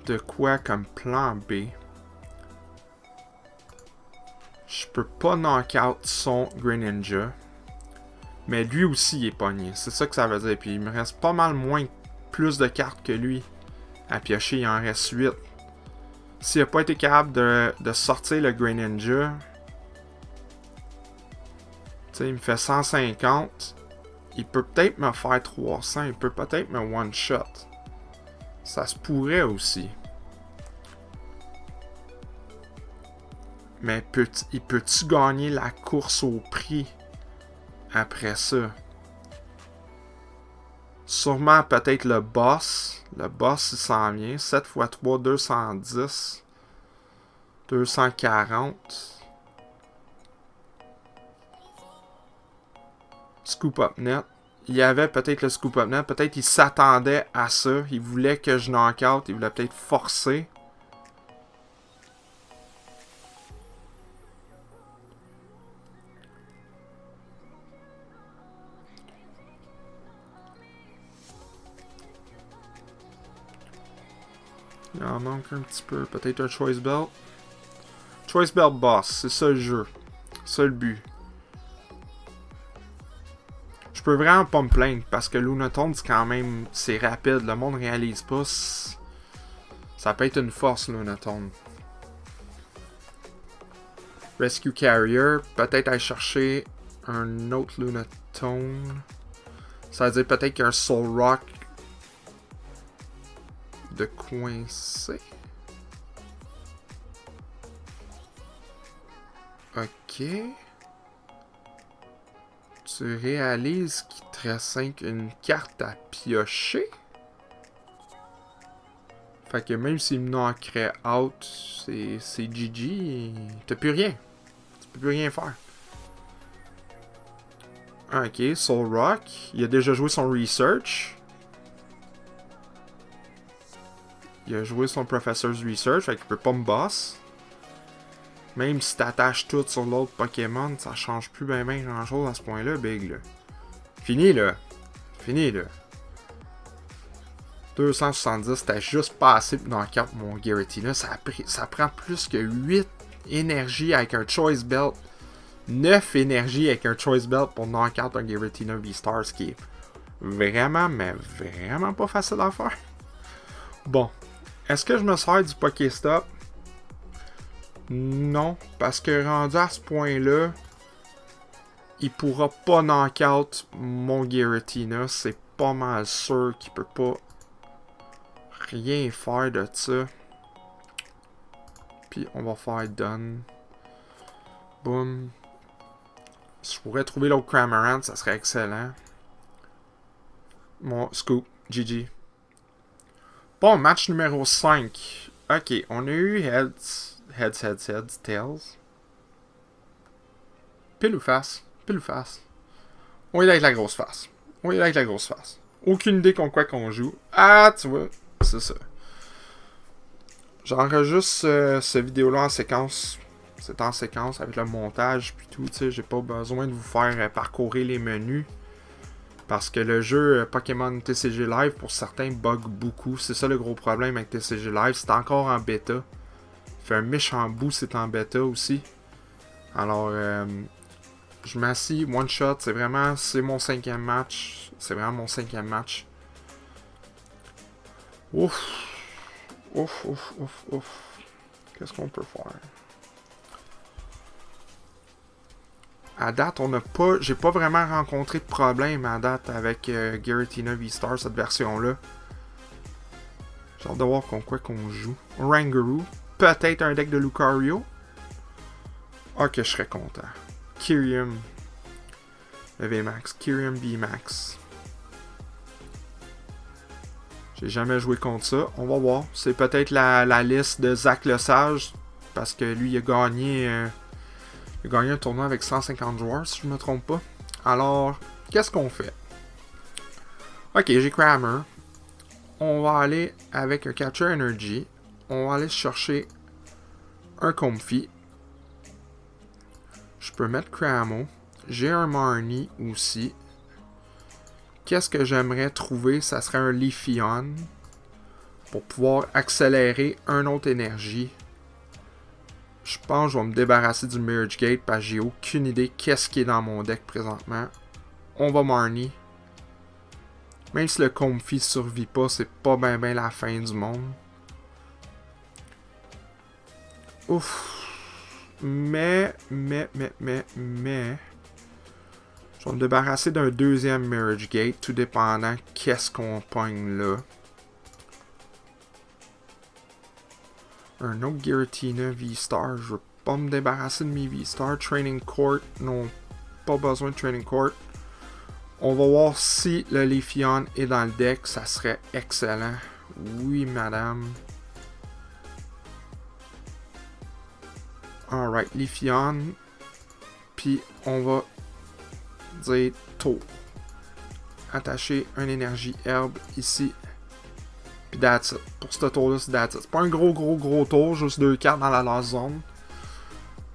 de quoi comme plan B. Je peux pas knock out son Greninja. Mais lui aussi il est pogné. C'est ça que ça veut dire. Puis il me reste pas mal moins plus de cartes que lui. À piocher, il en reste 8. S'il n'a pas été capable de sortir le Greninja. Tu sais, il me fait 150. Il peut peut-être me faire 300. Il peut peut-être me one-shot. Ça se pourrait aussi. Mais il peut-tu gagner la course au prix après ça? Sûrement peut-être le boss. Le boss, il s'en vient. 7 x 3, 210. 240. Scoop Up Net. Il y avait peut-être le Scoop Up Net. Peut-être qu'il s'attendait à ça. Il voulait que je knock out. Il voulait peut-être forcer. Il en manque un petit peu. Peut-être un Choice Belt. Choice Belt Boss. C'est ça le jeu. C'est ça le but. Je peux vraiment pas me plaindre parce que Lunatone, c'est quand même, c'est rapide. Le monde réalise pas. Ça peut être une force, Lunatone. Rescue Carrier, peut-être aller chercher un autre Lunatone. Ça veut dire peut-être qu'un Soul Rock de coincé. Ok. Tu réalises qu'il te reste une carte à piocher. Fait que même s'il me knockerait out, c'est GG. T'as plus rien. Tu peux plus rien faire. Ok, Soul Rock. Il a déjà joué son Research. Il a joué son Professor's Research, fait qu'il peut pas me boss. Même si t'attaches tout sur l'autre Pokémon, ça change plus ben grand chose à ce point-là, Big, là. Fini, là. Fini, là. 270, t'as juste pas assez pour knock-out mon Giratina. Ça prend plus que 8 énergies avec un Choice Belt. 9 énergies avec un Choice Belt pour knock-out un Giratina V-Star, ce qui est vraiment, mais vraiment pas facile à faire. Bon. Est-ce que je me sers du Pokéstop? Non, parce que rendu à ce point-là, il pourra pas knock-out mon Giratina. C'est pas mal sûr qu'il peut pas rien faire de ça. Puis on va faire done. Boom. Si je pourrais trouver l'autre Cramorant, ça serait excellent. Mon scoop, GG. Bon, match numéro 5. Ok, on a eu Heads, Tails. Pile ou face? Pile ou face? On est là avec la grosse face. On est là avec la grosse face. Aucune idée contre quoi qu'on joue. Ah, tu vois, c'est ça. J'enregistre cette vidéo-là en séquence. C'est en séquence avec le montage puis tout, tu sais. J'ai pas besoin de vous faire parcourir les menus. Parce que le jeu Pokémon TCG Live, pour certains, bug beaucoup. C'est ça le gros problème avec TCG Live. C'est encore en bêta. Il fait un méchant bout, c'est en bêta aussi. Alors, je m'assis, one shot. C'est mon 5e match. C'est vraiment mon 5e match. Ouf. Ouf, ouf, ouf, ouf. Qu'est-ce qu'on peut faire? À date, j'ai pas vraiment rencontré de problème à date avec Giratina V-Star, cette version-là. J'ai hâte de voir contre quoi qu'on joue. Oranguru. Peut-être un deck de Lucario. Ok, je serais content. Kyrium. Le VMAX. Kyrium VMAX. J'ai jamais joué contre ça. On va voir. C'est peut-être la liste de Zach Lesage. Parce que lui, il a gagné un tournoi avec 150 joueurs, si je ne me trompe pas. Alors, qu'est-ce qu'on fait? Ok, j'ai Crammer. On va aller avec un Catcher Energy. On va aller chercher un Comfy. Je peux mettre Cramo. J'ai un Marnie aussi. Qu'est-ce que j'aimerais trouver? Ça serait un Leafeon. Pour pouvoir accélérer un autre énergie. Je pense que je vais me débarrasser du Merge Gate parce que j'ai aucune idée qu'est-ce qui est dans mon deck présentement. On va Marnie. Même si le Comfy survit pas, c'est pas ben la fin du monde. Ouf. Mais. Je vais me débarrasser d'un deuxième Merge Gate, tout dépendant qu'est-ce qu'on pogne là. Un autre Giratina V-Star. Je veux pas me débarrasser de mes V-Star. Training Court. Non, pas besoin de Training Court. On va voir si le Leafeon est dans le deck. Ça serait excellent. Oui, madame. Alright, Leafeon. Puis on va dire tour. Attacher un énergie herbe ici. Puis that's it. Pour ce tour-là, c'est that's it. C'est pas un gros tour, juste 2 cartes dans la last zone.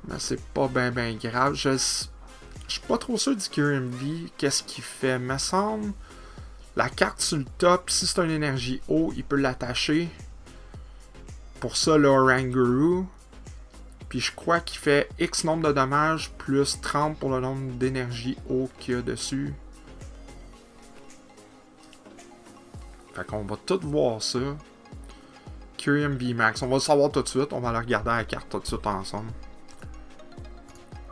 Mais c'est pas ben grave. Je suis pas trop sûr du QMV. Qu'est-ce qu'il fait? Me semble. La carte sur le top, si c'est une énergie haut, il peut l'attacher. Pour ça, le Oranguru. Puis je crois qu'il fait X nombre de dommages plus 30 pour le nombre d'énergie haut qu'il y a dessus. Fait qu'on va tout voir ça. Kyurem VMAX. On va le savoir tout de suite. On va le regarder à la carte tout de suite ensemble.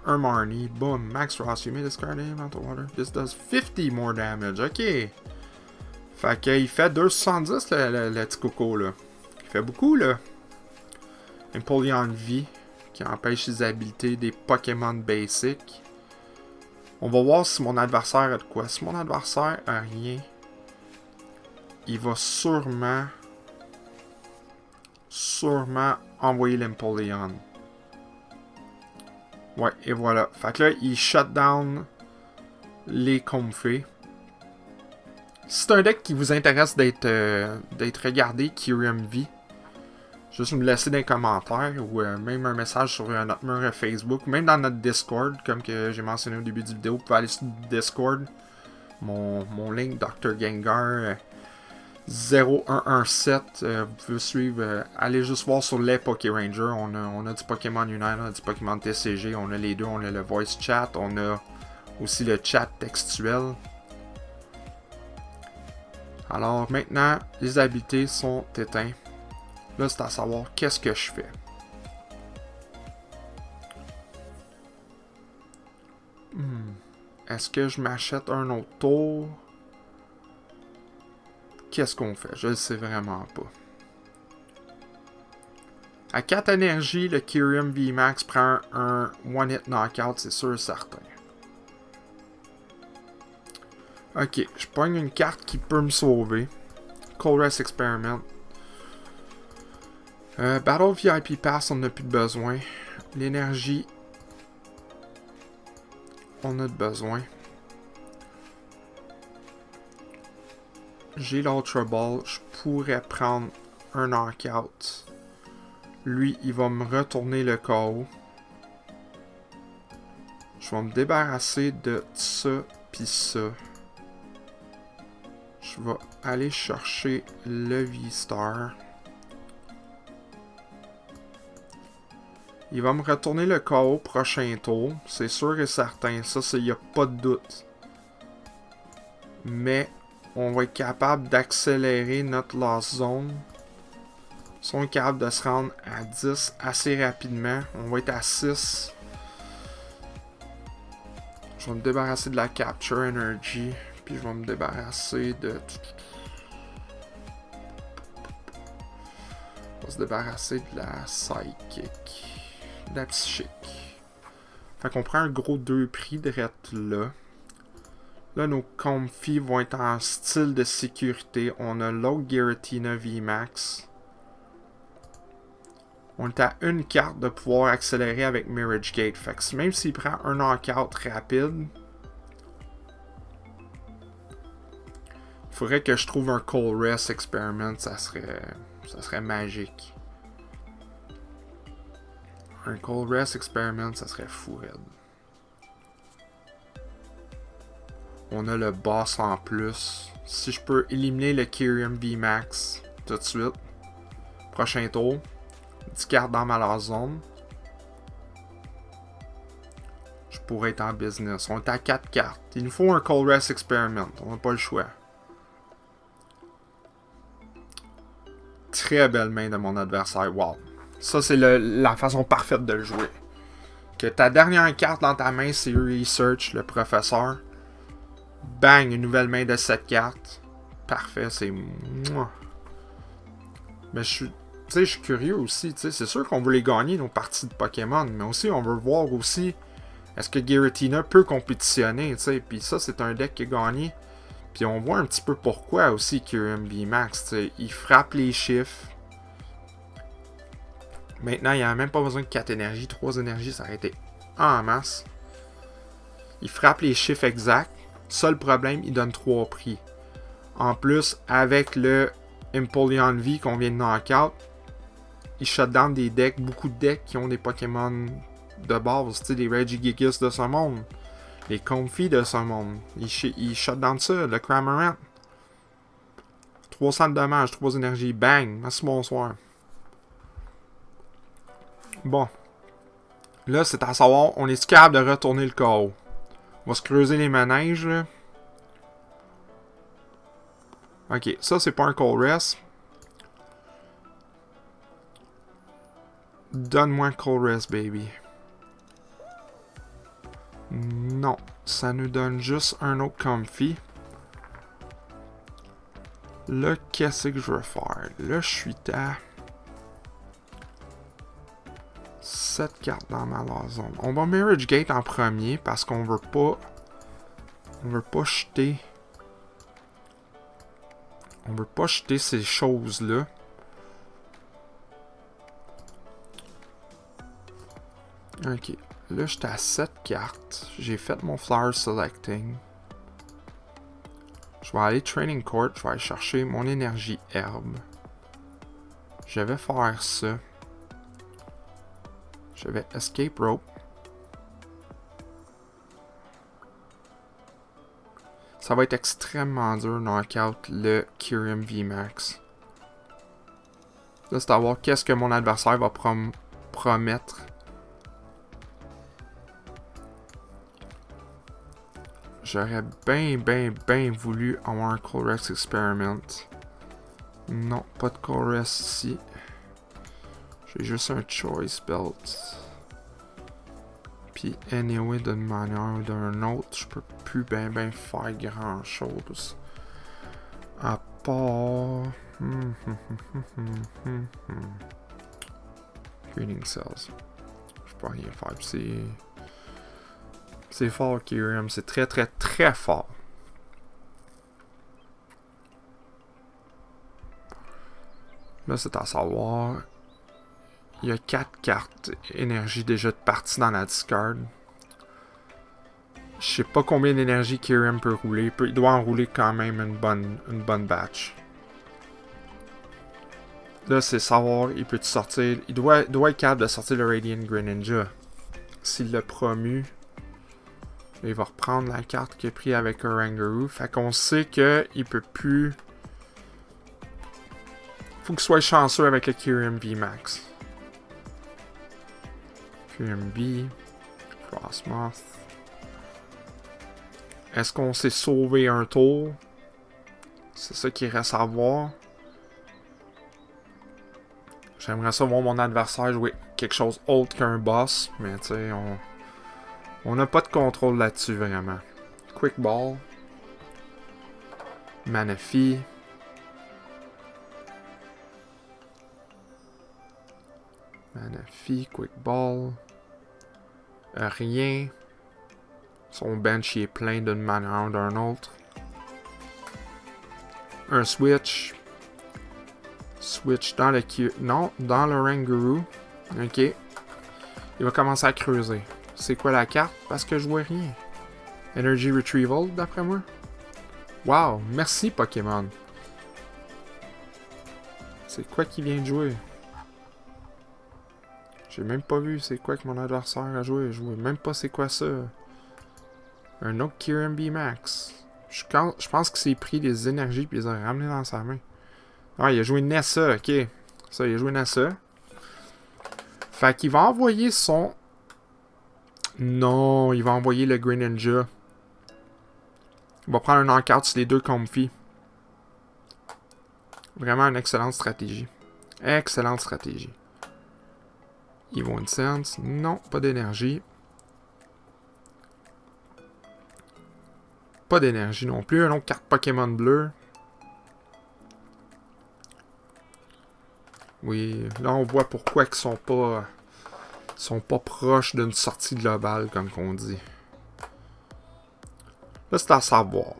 Un Marnie. Boom. Max Ross. You may discard him out of water. This does 50 more damage. Ok. Fait qu'il fait 270 le petit coco là. Il fait beaucoup là. Empoleon V. Qui empêche les habilités des Pokémon basic. On va voir si mon adversaire a de quoi. Si mon adversaire a rien, il va sûrement envoyer l'Empoleon. Ouais, et voilà. Fait que là, il shut down les Comfey. Si c'est un deck qui vous intéresse d'être regardé, Kyurem V, juste me laisser dans les commentaires ou même un message sur notre mur Facebook, ou même dans notre Discord, comme que j'ai mentionné au début du vidéo. Vous pouvez aller sur Discord. Mon link, Dr. Gengar 0117. Vous pouvez suivre. Allez juste voir sur les Pokéranger. On a du Pokémon Unite, on a du Pokémon TCG. On a les deux. On a le voice chat. On a aussi le chat textuel. Alors maintenant, les habilités sont éteintes. Là, c'est à savoir qu'est-ce que je fais. Est-ce que je m'achète un autre tour? Qu'est-ce qu'on fait? Je ne sais vraiment pas. À 4 énergies, le Kyurem VMAX prend un one-hit knockout, c'est sûr et certain. Ok, je pogne une carte qui peut me sauver. Colress Experiment. Battle VIP Pass, on n'a plus de besoin. L'énergie, on a de besoin. J'ai l'Ultra Ball, je pourrais prendre un knockout. Lui, il va me retourner le KO. Je vais me débarrasser de ça pis ça. Je vais aller chercher le V-Star. Il va me retourner le KO prochain tour. C'est sûr et certain. Ça, il n'y a pas de doute. Mais on va être capable d'accélérer notre Lost Zone. Si on est capable de se rendre à 10 assez rapidement. On va être à 6. Je vais me débarrasser de la Capture Energy. Puis je vais me débarrasser de... On va se débarrasser de la Psychic. De la Psychique. Fait qu'on prend un gros 2 prix direct là. Là, nos Comfey vont être en style de sécurité. On a l'autre Giratina VMAX. On est à une carte de pouvoir accélérer avec Mirage Gate. Fait que même s'il prend un knockout rapide, il faudrait que je trouve un Colress Experiment. Ça serait magique. Un Colress Experiment, ça serait fou raide. On a le boss en plus. Si je peux éliminer le Kyurem VMAX tout de suite. Prochain tour. 10 cartes dans ma Lost Zone. Je pourrais être en business. On est à 4 cartes. Il nous faut un Colress Experiment. On n'a pas le choix. Très belle main de mon adversaire. Wow. Ça, c'est la façon parfaite de le jouer. Que ta dernière carte dans ta main, c'est Research, le professeur. Bang, une nouvelle main de 7 cartes. Parfait, c'est... Mais je suis curieux aussi. C'est sûr qu'on veut les gagner, nos parties de Pokémon. Mais aussi, on veut voir aussi... Est-ce que Giratina peut compétitionner, t'sais. Puis ça, c'est un deck qui a gagné. Puis on voit un petit peu pourquoi aussi Kyurem VMAX. Il frappe les chiffres. Maintenant, il n'y a même pas besoin de 4 énergies. 3 énergies, ça aurait été en masse. Il frappe les chiffres exacts. Seul problème, il donne 3 prix. En plus, avec le Empoleon V qu'on vient de knockout, il shut down des decks, beaucoup de decks qui ont des Pokémon de base, tu sais, les Regigigas de ce monde, les Comfey de ce monde. Il shut down ça, le Cramorant. 300 de dommages, 3 énergies, bang, merci, bonsoir. Bon. Là, c'est à savoir, on est capable de retourner le KO. On va se creuser les manèges, là. Ok, ça c'est pas un Colress. Donne-moi un Colress, baby. Non, ça nous donne juste un autre Comfy. Là, qu'est-ce que je veux faire? Là, je suis à 7 cartes dans ma zone. On va Marriage Gate en premier parce qu'on veut pas... On veut pas jeter... On veut pas jeter ces choses-là. Ok. Là, j'étais à 7 cartes. J'ai fait mon Flower Selecting. Je vais aller Training Court. Je vais aller chercher mon énergie herbe. Je vais faire ça. Je vais Escape Rope. Ça va être extrêmement dur knockout le Kyurem VMAX. Là, c'est à voir qu'est-ce que mon adversaire va promettre. J'aurais bien voulu avoir un Colress Experiment. Non, pas de Colress ici. J'ai juste un Choice Belt. Puis, anyway, d'une manière ou d'une autre, je peux plus bien faire grand chose. À part. Greening Cells. Je peux rien faire. C'est fort, Kyurem. C'est très fort. Là, c'est à savoir. Il y a 4 cartes énergie déjà de partie dans la discard. Je sais pas combien d'énergie Kyurem peut rouler. Il doit en rouler quand même une bonne batch. Là, c'est savoir, il peut sortir. Il doit être capable de sortir le Radiant Greninja. S'il l'a promu, il va reprendre la carte qu'il a pris avec Oranguru. Fait qu'on sait qu'il peut plus. Faut qu'il soit chanceux avec le Kyurem VMAX. Kyurem V. Frostmoth. Est-ce qu'on s'est sauvé un tour? C'est ça qu'il reste à voir. J'aimerais ça voir mon adversaire jouer quelque chose autre qu'un boss. Mais tu sais, on n'a pas de contrôle là-dessus vraiment. Quick Ball. Manaphy. Manaphy, Quick Ball. Rien. Son bench il est plein d'une manière ou d'une autre. Un switch. Switch dans le Q. Non, dans le Oranguru. Ok. Il va commencer à creuser. C'est quoi la carte? Parce que je vois rien. Energy Retrieval, d'après moi. Wow, merci Pokémon. C'est quoi qui vient de jouer? J'ai même pas vu c'est quoi que mon adversaire a joué. Je vois même pas c'est quoi ça. Un autre Kyurem VMAX. Je pense que c'est pris des énergies et les a ramenées dans sa main. Ah, il a joué Nessa, ok. Ça, il a joué Nessa. Fait qu'il va envoyer son... Non, il va envoyer le Greninja. Il va prendre un knockout sur les deux Comfy. Vraiment une excellente stratégie. Excellente stratégie. Evil Sense. Non, pas d'énergie. Pas d'énergie non plus. Une autre carte Pokémon bleu. Oui, là on voit pourquoi ils sont pas proches d'une sortie globale, comme qu'on dit. Là, c'est à savoir.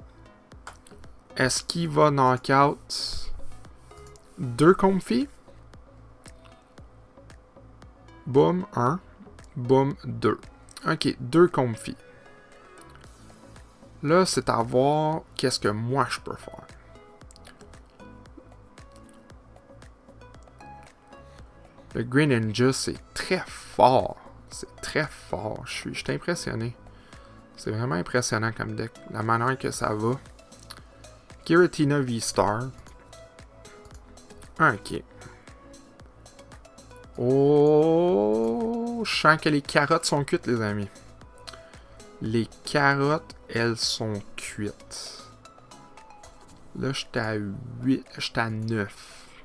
Est-ce qu'il va knock-out 2 Comfy? Boom, 1. Boom, 2. Ok, 2 Comfy. Là, c'est à voir qu'est-ce que moi je peux faire. Le Greninja, c'est très fort. C'est très fort. Je suis impressionné. C'est vraiment impressionnant comme deck. La manière que ça va. Giratina V-Star. Ok. Oh, je sens que les carottes sont cuites, les amis. Les carottes, elles sont cuites. Là, j'étais à 8. J'étais à 9.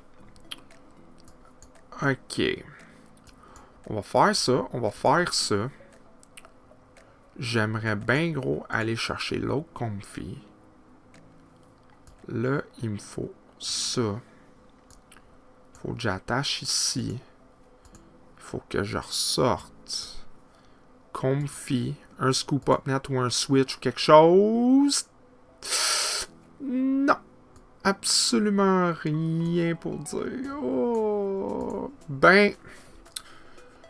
Ok. On va faire ça. On va faire ça. J'aimerais bien gros aller chercher l'autre config. Là, il me faut ça. Faut que j'attache ici. Il faut que je ressorte. Config, un scoop up net ou un switch ou quelque chose. Non. Absolument rien pour dire. Oh. Ben,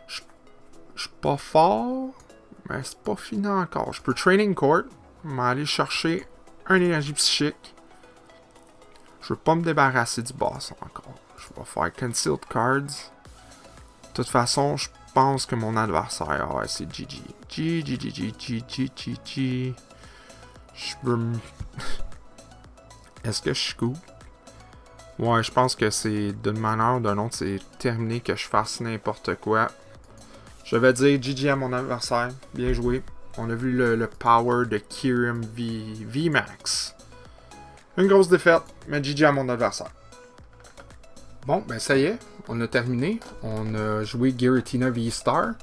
je suis pas fort, mais c'est pas fini encore. Je peux training court, mais aller chercher un énergie psychique. Je veux pas me débarrasser du boss encore. Je vais faire concealed cards. De toute façon, je pense que mon adversaire, c'est GG. GG. Je veux me... Est-ce que je scoop? Ouais, je pense que c'est d'une manière ou d'une autre, c'est terminé que je fasse n'importe quoi. Je vais dire GG à mon adversaire. Bien joué. On a vu le power de Kyurem VMAX. Une grosse défaite, mais GG à mon adversaire. Bon, ben ça y est, on a terminé. On a joué Giratina V-Star.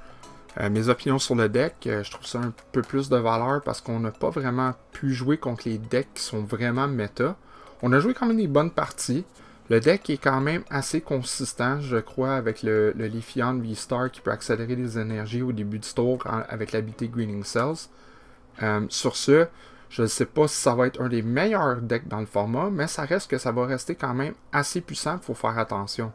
Mes opinions sur le deck, je trouve ça un peu plus de valeur parce qu'on n'a pas vraiment pu jouer contre les decks qui sont vraiment méta. On a joué quand même des bonnes parties. Le deck est quand même assez consistant, je crois, avec le Leafeon V-Star qui peut accélérer les énergies au début du tour avec l'habilité Greening Cells. Sur ce, je ne sais pas si ça va être un des meilleurs decks dans le format, mais ça reste que ça va rester quand même assez puissant, il faut faire attention.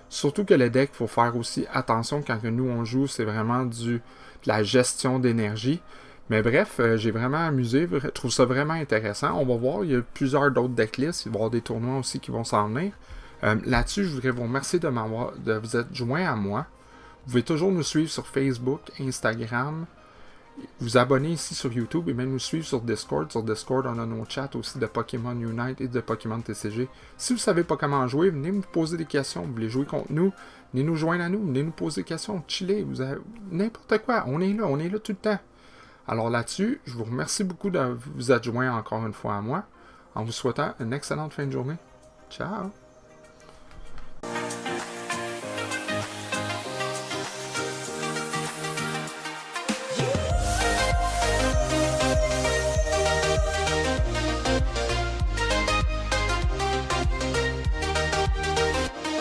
Surtout que le deck, il faut faire aussi attention quand nous on joue, c'est vraiment de la gestion d'énergie. Mais bref, j'ai vraiment amusé, je trouve ça vraiment intéressant. On va voir, il y a plusieurs d'autres decklists, il va y avoir des tournois aussi qui vont s'en venir. Là-dessus, je voudrais vous remercier de vous être joint à moi. Vous pouvez toujours nous suivre sur Facebook, Instagram, vous abonner ici sur YouTube et même nous suivre sur Discord. Sur Discord, on a nos chats aussi de Pokémon Unite et de Pokémon TCG. Si vous ne savez pas comment jouer, venez nous poser des questions. Vous voulez jouer contre nous, venez nous joindre à nous, venez nous poser des questions, chiller, n'importe quoi. On est là tout le temps. Alors là-dessus, je vous remercie beaucoup de vous être joint encore une fois à moi, en vous souhaitant une excellente fin de journée. Ciao!